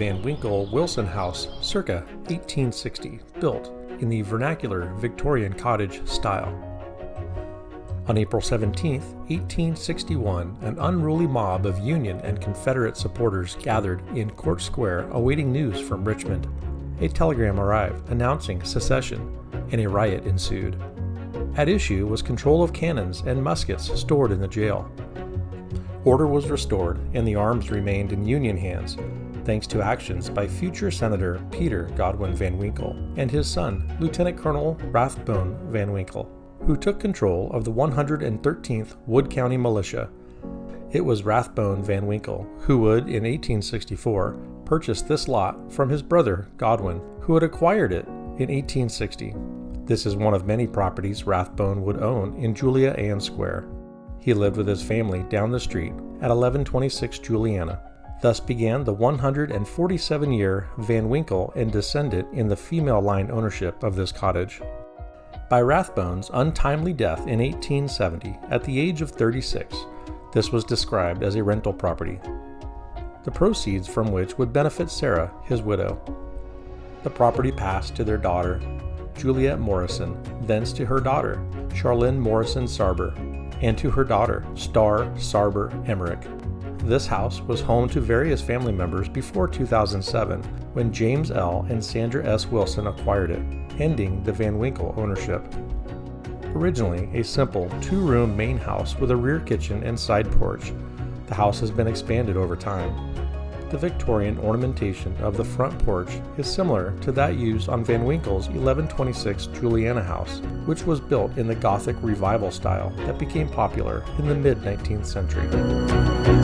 Van Winkle Wilson House circa 1860, built in the vernacular Victorian cottage style. On April 17, 1861, an unruly mob of Union and Confederate supporters gathered in Court Square awaiting news from Richmond. A telegram arrived announcing secession, and a riot ensued. At issue was control of cannons and muskets stored in the jail. Order was restored, and the arms remained in Union hands, thanks to actions by future Senator Peter Godwin Van Winkle and his son, Lieutenant Colonel Rathbone Van Winkle, who took control of the 113th Wood County Militia. It was Rathbone Van Winkle who would, in 1864, purchase this lot from his brother Godwin, who had acquired it in 1860. This is one of many properties Rathbone would own in Julia Ann Square. He lived with his family down the street at 1126 Juliana. Thus began the 147-year Van Winkle and descendant in the female line ownership of this cottage. By Rathbone's untimely death in 1870, at the age of 36, this was described as a rental property, the proceeds from which would benefit Sarah, his widow. The property passed to their daughter, Juliet Morrison, thence to her daughter, Charlene Morrison Sarber, and to her daughter, Star Sarber Emmerich. This house was home to various family members before 2007, when James L. and Sandra S. Wilson acquired it, ending the Van Winkle ownership. Originally a simple two-room main house with a rear kitchen and side porch, the house has been expanded over time. The Victorian ornamentation of the front porch is similar to that used on Van Winkle's 1126 Juliana house, which was built in the Gothic Revival style that became popular in the mid-19th century.